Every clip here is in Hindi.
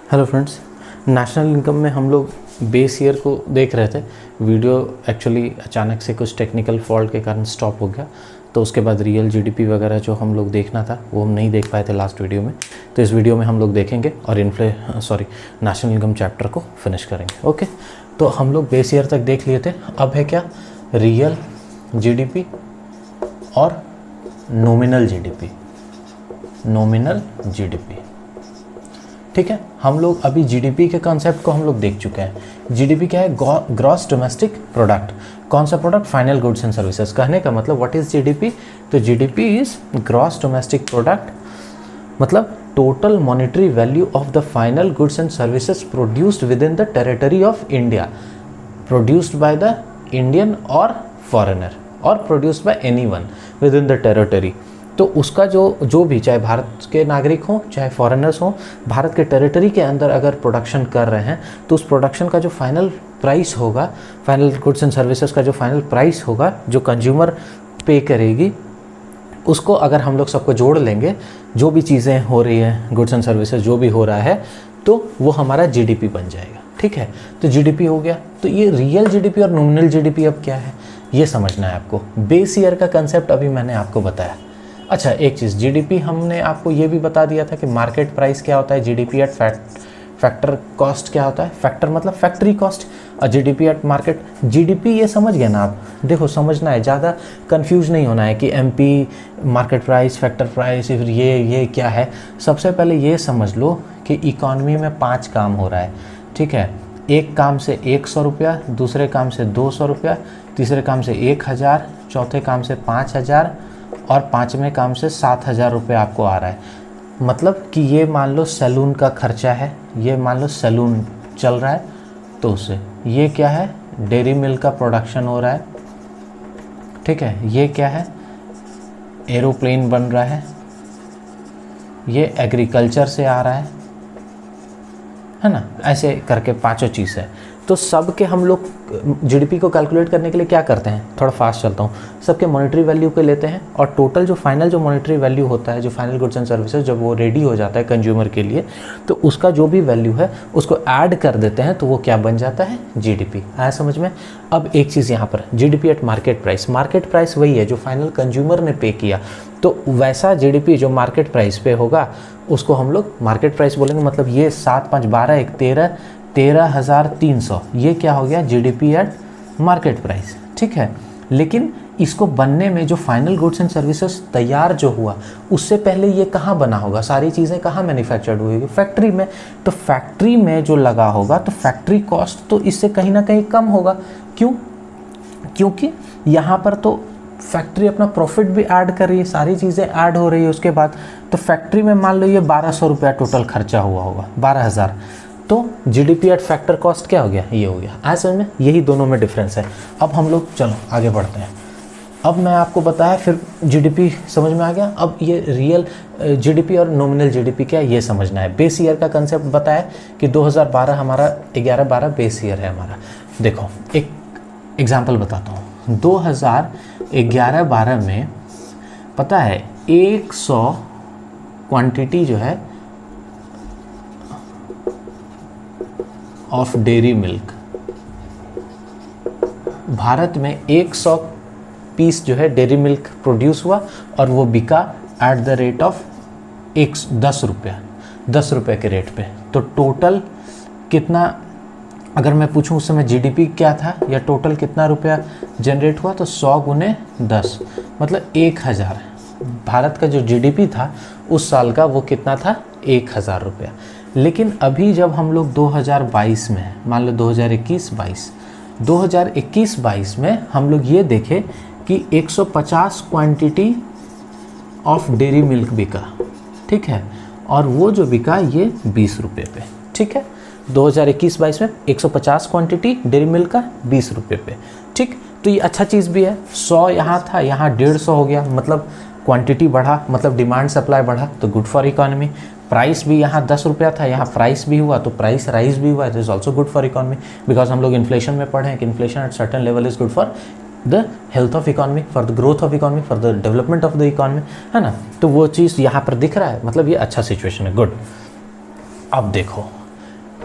हेलो फ्रेंड्स, नेशनल इनकम में हम लोग बेस ईयर को देख रहे थे। वीडियो एक्चुअली अचानक से कुछ टेक्निकल फॉल्ट के कारण स्टॉप हो गया, तो उसके बाद रियल जीडीपी वगैरह जो हम लोग देखना था वो हम नहीं देख पाए थे लास्ट वीडियो में। तो इस वीडियो में हम लोग देखेंगे और नेशनल इनकम चैप्टर को फिनिश करेंगे। ओके, तो हम लोग बेस ईयर तक देख लिए थे। अब है क्या, रियल जीडीपी और नॉमिनल जीडीपी। नॉमिनल जीडीपी, ठीक है। हम लोग अभी जीडीपी के कॉन्सेप्ट को हम लोग देख चुके हैं। जीडीपी क्या है? Gross domestic product. कौन सा product? Final goods and services. कहने का मतलब व्हाट इज जीडीपी? तो GDP is gross domestic product, मतलब total monetary value of the final goods and services produced within the territory of India, produced by the Indian और फॉरेनर, और produced by anyone within the territory. तो उसका जो भी, चाहे भारत के नागरिक हों चाहे फॉरेनर्स हों, भारत के टेरिटरी के अंदर अगर प्रोडक्शन कर रहे हैं तो उस प्रोडक्शन का जो फाइनल प्राइस होगा, फाइनल गुड्स एंड सर्विसेज का जो फाइनल प्राइस होगा, जो कंज्यूमर पे करेगी, उसको अगर हम लोग सबको जोड़ लेंगे, जो भी चीज़ें हो रही हैं, गुड्स एंड सर्विसेज जो भी हो रहा है, तो वो हमारा जीडीपी बन जाएगा। ठीक है, तो जीडीपी हो गया। तो ये रियल जीडीपी और नॉमिनल जीडीपी अब क्या है ये समझना है आपको। बेस ईयर का कंसेप्ट अभी मैंने आपको बताया। अच्छा, एक चीज़, जीडीपी हमने आपको ये भी बता दिया था कि मार्केट प्राइस क्या होता है, जीडीपी एट फैक्टर कॉस्ट क्या होता है। फैक्टर मतलब फैक्ट्री कॉस्ट, और जीडीपी एट मार्केट। जीडीपी ये समझ गए ना आप? देखो, समझना है, ज़्यादा कंफ्यूज नहीं होना है कि MP, market price, factor price, फिर ये क्या है। सबसे पहले ये समझ लो कि इकॉनमी में 5 काम हो रहा है। ठीक है, एक काम से 100 रुपया, दूसरे काम से 200 रुपया, तीसरे काम से 1000, चौथे काम से 5000 और 5वें काम से 7000 रुपये आपको आ रहा है। मतलब कि ये मान लो सैलून का खर्चा है, ये मान लो सैलून चल रहा है, तो उससे ये क्या है, डेयरी मिल्क का प्रोडक्शन हो रहा है। ठीक है, ये क्या है, एरोप्लेन बन रहा है, ये एग्रीकल्चर से आ रहा है ना। ऐसे करके 5 चीज़ है। तो सब के हम लोग जीडीपी को कैलकुलेट करने के लिए क्या करते हैं, थोड़ा फास्ट चलता हूँ, सबके मॉनेटरी वैल्यू के लेते हैं और टोटल जो फाइनल जो मॉनेटरी वैल्यू होता है, जो फाइनल गुड्स एंड सर्विसेज जब वो रेडी हो जाता है कंज्यूमर के लिए, तो उसका जो भी वैल्यू है उसको ऐड कर देते हैं, तो वो क्या बन जाता है, जीडीपी। आया समझ में? अब एक चीज़ यहाँ पर, GDP at market price. Market price वही है जो फाइनल कंज्यूमर ने पे किया, तो वैसा जीडीपी जो मार्केट प्राइस पे होगा उसको हम लोग मार्केट प्राइस बोलेंगे। मतलब ये 7 5 12 1 13,300, ये क्या हो गया, जीडीपी एट मार्केट प्राइस। ठीक है, लेकिन इसको बनने में जो फाइनल गुड्स एंड सर्विसेज तैयार जो हुआ, उससे पहले ये कहाँ बना होगा, सारी चीज़ें कहाँ मैन्युफैक्चर्ड हुई होगी, फैक्ट्री में। तो फैक्ट्री में जो लगा होगा तो फैक्ट्री कॉस्ट तो इससे कहीं ना कहीं कम होगा। क्यों? क्योंकि यहाँ पर तो फैक्ट्री अपना प्रॉफिट भी ऐड कर रही है, सारी चीज़ें ऐड हो रही है उसके बाद। तो फैक्ट्री में मान लो ये 1200 रुपया टोटल खर्चा हुआ होगा, 12000, तो जीडीपी एट फैक्टर कॉस्ट क्या हो गया, ये हो गया। आज समझ में? यही दोनों में डिफरेंस है। अब हम लोग चलो आगे बढ़ते हैं। अब मैं आपको बताया, फिर जीडीपी समझ में आ गया। अब ये रियल जीडीपी और नॉमिनल जीडीपी क्या है ये समझना है। बेस ईयर का कंसेप्ट बताया कि 2012 हमारा 11-12 बेस ईयर है हमारा। देखो, एक एग्जाम्पल बताता हूँ। 2011-12 में पता है 100 क्वांटिटी जो है ऑफ डेयरी मिल्क, भारत में 100 पीस जो है डेयरी मिल्क प्रोड्यूस हुआ और वो बिका एट द रेट ऑफ 10 रुपये के रेट पे। तो टोटल कितना, अगर मैं पूछूं उस समय जीडीपी क्या था या टोटल कितना रुपया जनरेट हुआ, तो 100 गुने 10 मतलब 1000। भारत का जो जीडीपी था उस साल का वो कितना था, 1000 रुपया। लेकिन अभी जब हम लोग 2022 में, मान लो 2021-22 में हम लोग ये देखें कि 150 क्वांटिटी ऑफ डेयरी मिल्क बिका। ठीक है, और वो जो बिका ये 20 रुपये पे। ठीक है, 2021-22 में 150 क्वांटिटी डेयरी मिल्क का 20 रुपये पे। ठीक, तो ये अच्छा चीज़ भी है। 100 यहाँ था, यहाँ 150 हो गया, मतलब क्वांटिटी बढ़ा, मतलब डिमांड सप्लाई बढ़ा, तो गुड फॉर इकोनॉमी। प्राइस भी यहाँ 10 रुपया था, यहाँ प्राइस भी हुआ, तो प्राइस राइज भी हुआ, it is also good for economy. Because हम लोग इन्फ्लेशन में पढ़े हैं कि inflation at certain level is good for the health of economy, for the growth of economy, for the development of the economy, है ना। तो वो चीज़ यहाँ पर दिख रहा है, मतलब ये अच्छा सिचुएशन है, गुड। अब देखो,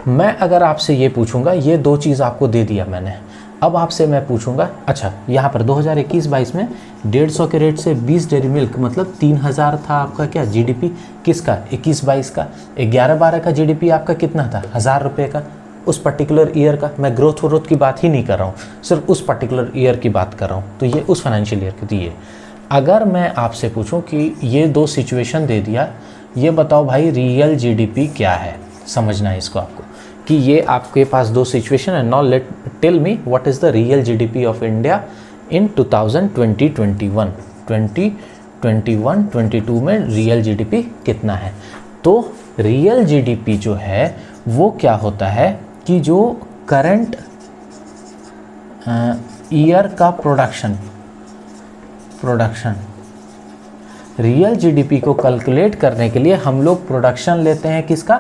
मैं अगर आपसे ये पूछूंगा, ये दो चीज़ आपको दे दिया मैंने, अब आपसे मैं पूछूंगा, अच्छा यहाँ पर 2021-22 में 150 के रेट से 20 डेयरी मिल्क मतलब 3000 था आपका क्या जीडीपी, किसका 21-22 का। 11-12 का जीडीपी आपका कितना था, 1000 रुपये का, उस पर्टिकुलर ईयर का। मैं ग्रोथ की बात ही नहीं कर रहा हूँ, सिर्फ उस पर्टिकुलर ईयर की बात कर रहा हूँ। तो ये उस फाइनेंशियल ईयर की थी। ये अगर मैं आपसे पूछूं कि ये दो सिचुएशन दे दिया, ये बताओ भाई रियल जीडीपी क्या है, समझना है इसको आपको कि ये आपके पास दो सिचुएशन है। Now let tell me what is the real GDP of India in 2021 में रियल जीडीपी कितना है। तो रियल जीडीपी जो है वो क्या होता है कि जो करंट ईयर का प्रोडक्शन रियल जीडीपी को कैलकुलेट करने के लिए हम लोग प्रोडक्शन लेते हैं किसका,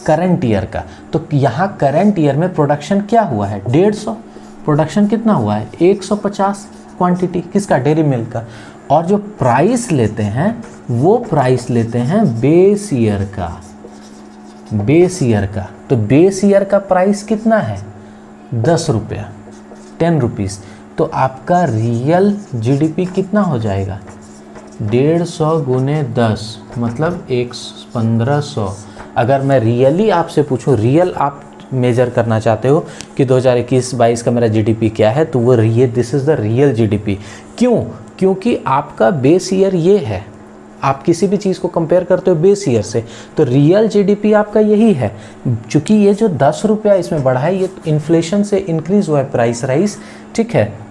करंट ईयर का। तो यहाँ करंट ईयर में प्रोडक्शन क्या हुआ है, 150। प्रोडक्शन कितना हुआ है, 150 क्वांटिटी किसका, डेयरी मिल्क का। और जो प्राइस लेते हैं वो प्राइस लेते हैं बेस ईयर का, तो बेस ईयर का प्राइस कितना है, 10 रुपया, 10 रुपीज़। तो आपका रियल जीडीपी कितना हो जाएगा, 150 गुने 10 मतलब 1500। अगर मैं रियली आपसे पूछूं, रियल आप मेजर करना चाहते हो कि 2021-22 का मेरा जीडीपी क्या है, तो वो this is the real GDP. क्यों, क्योंकि आपका बेस ईयर ये है। आप किसी भी चीज़ को कंपेयर करते हो बेस ईयर से, तो रियल जीडीपी आपका यही है। चूँकि ये जो 10 रुपया इसमें बढ़ा है, ये इन्फ्लेशन से इंक्रीज़ हुआ है, प्राइस राइज, ठीक है।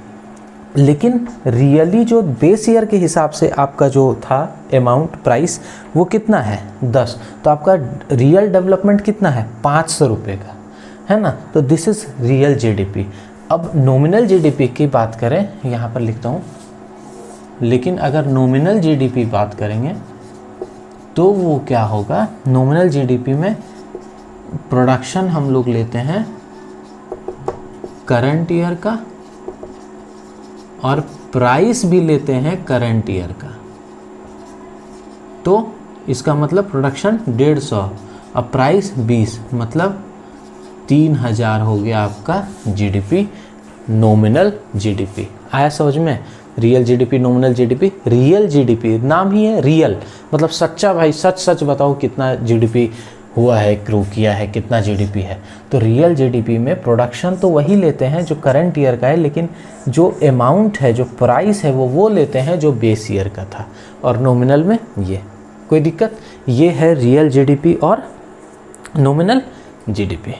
लेकिन रियली जो बेस ईयर के हिसाब से आपका जो था अमाउंट प्राइस वो कितना है, 10। तो आपका रियल डेवलपमेंट कितना है, 500 रुपये का, है ना। तो दिस इज़ रियल जीडीपी। अब नॉमिनल जीडीपी की बात करें, यहाँ पर लिखता हूँ, लेकिन अगर नॉमिनल जीडीपी बात करेंगे तो वो क्या होगा, नॉमिनल जीडीपी में प्रोडक्शन हम लोग लेते हैं करंट ईयर का और प्राइस भी लेते हैं करंट ईयर का। तो इसका मतलब प्रोडक्शन 150 और प्राइस 20 मतलब 3000 हो गया आपका जीडीपी, नॉमिनल जीडीपी। आया समझ में, real GDP, nominal GDP. Real GDP नाम ही है रियल, मतलब सच्चा भाई, सच सच बताओ कितना जीडीपी हुआ है, ग्रो किया है, कितना जीडीपी है। तो रियल जीडीपी में प्रोडक्शन तो वही लेते हैं जो करंट ईयर का है, लेकिन जो अमाउंट है, जो प्राइस है, वो लेते हैं जो बेस ईयर का था। और नॉमिनल में ये कोई दिक्कत, ये है रियल जीडीपी और नॉमिनल जीडीपी,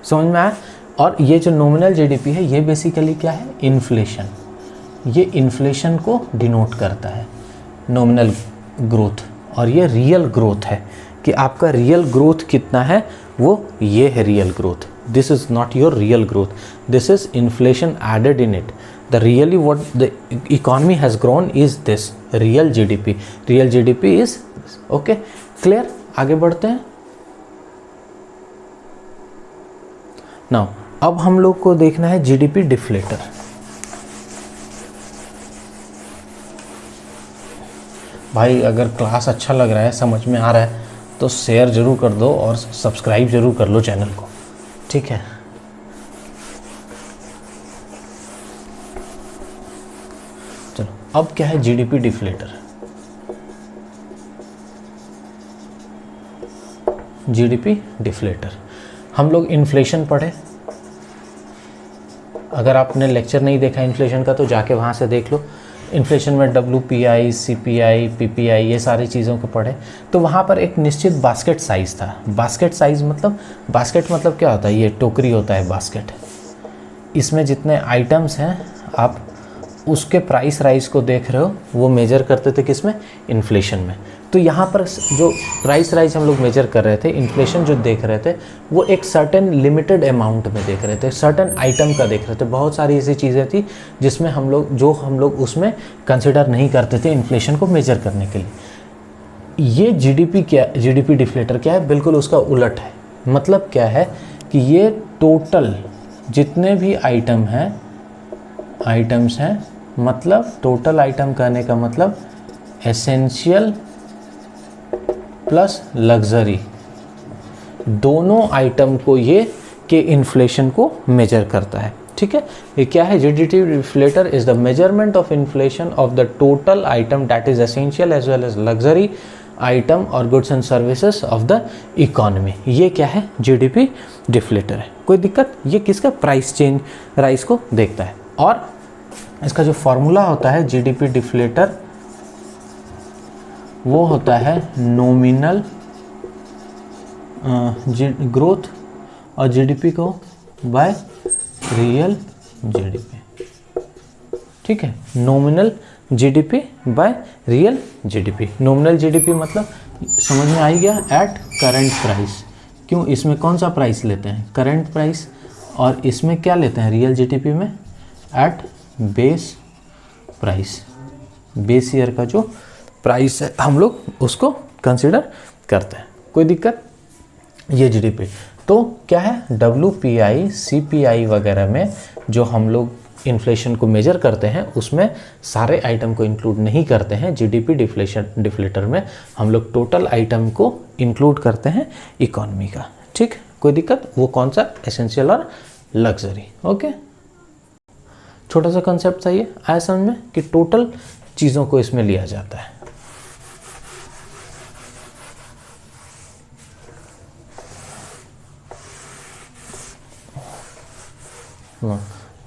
समझ में आया। और ये जो नॉमिनल जीडीपी है ये बेसिकली क्या है, इन्फ्लेशन। ये इन्फ्लेशन को डिनोट करता है, नॉमिनल ग्रोथ। और ये रियल ग्रोथ है कि आपका रियल ग्रोथ कितना है, वो ये है real growth. This is not your real growth, this is inflation added in it. The really what the economy has grown is this real GDP. Real GDP is okay, clear. आगे बढ़ते हैं। नाउ अब हम लोग को देखना है जीडीपी डिफ्लेटर। भाई अगर क्लास अच्छा लग रहा है, समझ में आ रहा है, तो शेयर ज़रूर कर दो और सब्सक्राइब ज़रूर कर लो चैनल को, ठीक है। चलो अब क्या है जीडीपी डिफ्लेटर। जीडीपी डिफ्लेटर, हम लोग इन्फ्लेशन पढ़े। अगर आपने लेक्चर नहीं देखा इन्फ्लेशन का तो जाके वहाँ से देख लो। इन्फ्लेशन में WPI, CPI, PPI ये सारी चीज़ों को पढ़े। तो वहाँ पर एक निश्चित बास्केट साइज़ था। बास्केट साइज़ मतलब, बास्केट मतलब क्या होता है, ये टोकरी होता है बास्केट। इसमें जितने आइटम्स हैं आप उसके प्राइस राइज को देख रहे हो, वो मेजर करते थे किस में, इन्फ्लेशन में। तो यहाँ पर जो प्राइस राइज हम लोग मेजर कर रहे थे, इन्फ्लेशन जो देख रहे थे, वो एक सर्टेन लिमिटेड अमाउंट में देख रहे थे, सर्टेन आइटम का देख रहे थे। बहुत सारी ऐसी चीज़ें थी जिसमें हम लोग उसमें कंसिडर नहीं करते थे इन्फ्लेशन को मेजर करने के लिए। ये जीडीपी डिफ्लेटर क्या है, बिल्कुल उसका उलट है। मतलब क्या है कि ये टोटल जितने भी आइटम्स हैं, मतलब टोटल आइटम कहने का मतलब एसेंशियल प्लस लग्जरी, दोनों आइटम को ये के इन्फ्लेशन को मेजर करता है। ठीक है, ये क्या है? GDP deflator is the measurement of inflation of the total item that is essential as well as luxury item और goods and services of the economy. ये क्या है? जीडीपी डिफ्लेटर है। कोई दिक्कत? ये किसका? प्राइस चेंज राइस को देखता है। और इसका जो फॉर्मूला होता है जीडीपी डिफ्लेटर, वो होता है नॉमिनल ग्रोथ और जीडीपी को बाय रियल जीडीपी। ठीक है, nominal GDP by real GDP. Nominal GDP मतलब समझ में आ ही गया, एट करंट प्राइस। क्यों? इसमें कौन सा प्राइस लेते हैं? Current price. और इसमें क्या लेते हैं? रियल जीडीपी में at base price. Base year का जो प्राइस है हम लोग उसको कंसिडर करते हैं। कोई दिक्कत? ये जीडीपी तो क्या है? WPI CPI वगैरह में जो हम लोग इन्फ्लेशन को मेजर करते हैं उसमें सारे आइटम को इंक्लूड नहीं करते हैं। जीडीपी डिफ्लेटर में हम लोग टोटल आइटम को इंक्लूड करते हैं इकोनॉमी का। ठीक, कोई दिक्कत? वो कौन सा? एसेंशियल और लग्जरी। ओके, छोटा सा कंसेप्ट था ये, आया समझ में कि टोटल चीज़ों को इसमें लिया जाता है।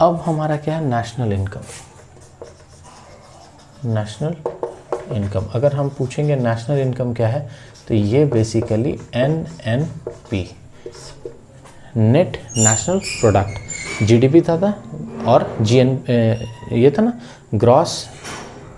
अब हमारा क्या है? National income. नेशनल इनकम अगर हम पूछेंगे नेशनल इनकम क्या है, तो ये basically NNP, net national product. GDP था और ये था ना ग्रॉस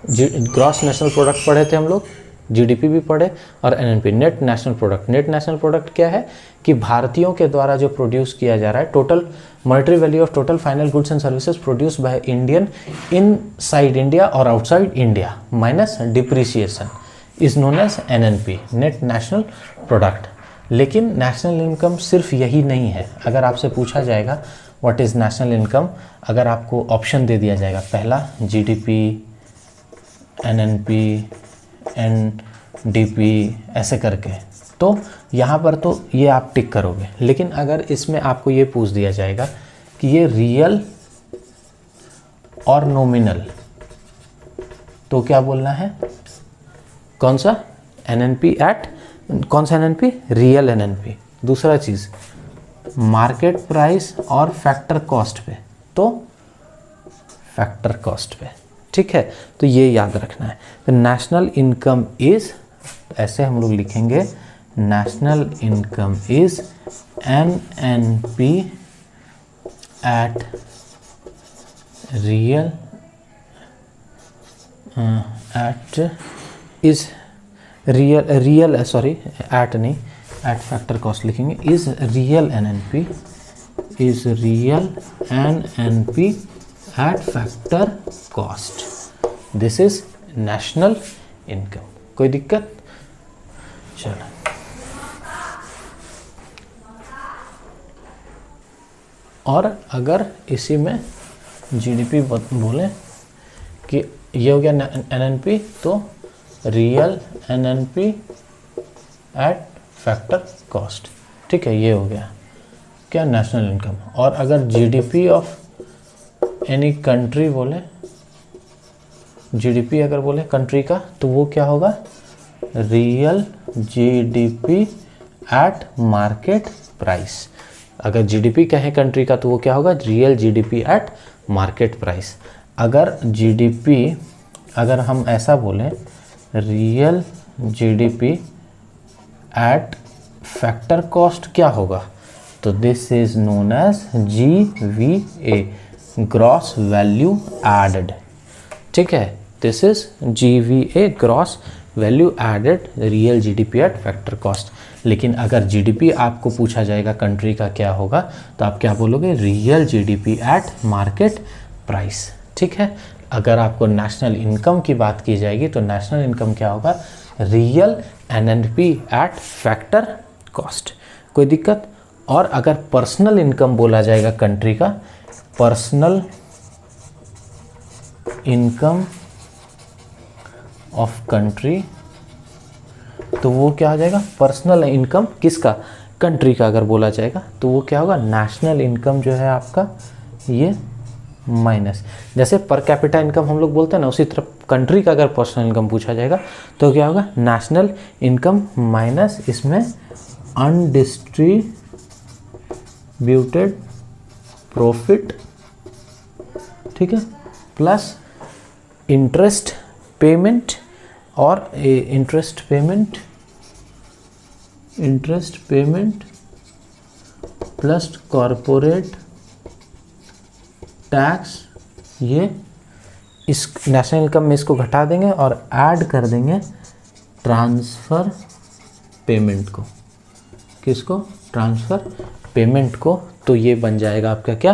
नेशनल प्रोडक्ट पढ़े थे हम लोग, जीडीपी भी पढ़े, और NNP net national product. Net national product क्या है? कि भारतीयों के द्वारा जो प्रोड्यूस किया जा रहा है, total monetary value of total final goods and services produce by Indian inside India और outside India minus depreciation is known as NNP, net national product. लेकिन नेशनल इनकम सिर्फ यही नहीं है। अगर आपसे पूछा जाएगा व्हाट इज़ नेशनल इनकम, अगर आपको ऑप्शन दे दिया जाएगा, पहला जीडीपी, एनएनपी, एनडीपी ऐसे करके, तो यहाँ पर तो ये आप टिक करोगे। लेकिन अगर इसमें आपको ये पूछ दिया जाएगा कि ये रियल और नॉमिनल, तो क्या बोलना है? कौन सा? एनएनपी एट कौन सा एनएनपी? Real NNP. दूसरा चीज़ मार्केट प्राइस और फैक्टर कॉस्ट पे, तो फैक्टर कॉस्ट पे। ठीक है, तो ये याद रखना है। तो नेशनल इनकम इज, ऐसे हम लोग लिखेंगे, national income is NNP at real at is real sorry at नहीं, एट फैक्टर कॉस्ट लिखेंगे, is real NNP, is real NNP at factor cost. This is national income. कोई दिक्कत? चलो, और अगर इसी में जीडीपी बोले कि ये हो गया एनएनपी, तो real NNP at factor cost. ठीक है, ये हो गया क्या? National income. और अगर जीडीपी ऑफ एनी कंट्री बोले, जीडीपी अगर बोले कंट्री का, तो वो क्या होगा? Real GDP eight market price. अगर जीडीपी कहे कंट्री का, तो वो क्या होगा? Real GDP eight market price. अगर जीडीपी, अगर हम ऐसा बोलें, real GDP at factor cost क्या होगा? तो this is known as GVA, gross value added. ठीक है, this is GVA, gross value added real GDP at factor cost. लेकिन अगर जीडीपी आपको पूछा जाएगा कंट्री का क्या होगा, तो आप क्या बोलोगे? Real GDP eight market price. ठीक है, अगर आपको नेशनल इनकम की बात की जाएगी, तो नेशनल इनकम क्या होगा? Real NNP at factor cost. कोई दिक्कत? और अगर पर्सनल इनकम बोला जाएगा कंट्री का, पर्सनल इनकम ऑफ कंट्री, तो वो क्या हो जाएगा? पर्सनल इनकम किसका? कंट्री का अगर बोला जाएगा तो वो क्या होगा, नेशनल इनकम जो है आपका ये माइनस, जैसे पर कैपिटा इनकम हम लोग बोलते हैं ना, उसी तरह कंट्री का अगर पर्सनल इनकम पूछा जाएगा तो क्या होगा, नेशनल इनकम माइनस इसमें अनडिस्ट्रीब्यूटेड प्रॉफिट, ठीक है, प्लस इंटरेस्ट पेमेंट और interest payment plus corporate tax, ये इस नेशनल इनकम में इसको घटा देंगे और ऐड कर देंगे ट्रांसफ़र पेमेंट को, किसको, ट्रांसफ़र पेमेंट को, तो ये बन जाएगा आपका क्या,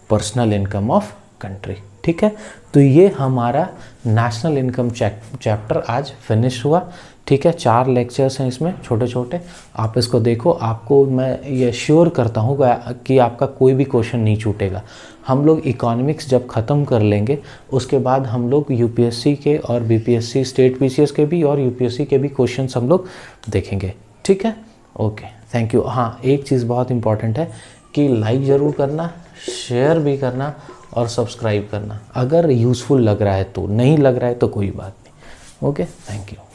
पर्सनल इनकम ऑफ कंट्री। ठीक है, तो ये हमारा नेशनल इनकम चैप्टर आज फिनिश हुआ। ठीक है, 4 लेक्चर्स हैं इसमें छोटे छोटे, आप इसको देखो, आपको मैं ये श्योर करता हूँ कि आपका कोई भी क्वेश्चन नहीं छूटेगा। हम लोग इकोनॉमिक्स जब ख़त्म कर लेंगे उसके बाद हम लोग यूपीएससी के और बीपीएससी स्टेट पीसीएस के भी और यूपीएससी के भी क्वेश्चंस हम लोग देखेंगे। ठीक है, ओके, थैंक यू। हाँ, एक चीज़ बहुत इंपॉर्टेंट है कि लाइक ज़रूर करना, शेयर भी करना और सब्सक्राइब करना, अगर यूज़फुल लग रहा है तो, नहीं लग रहा है तो कोई बात नहीं। Okay, thank you.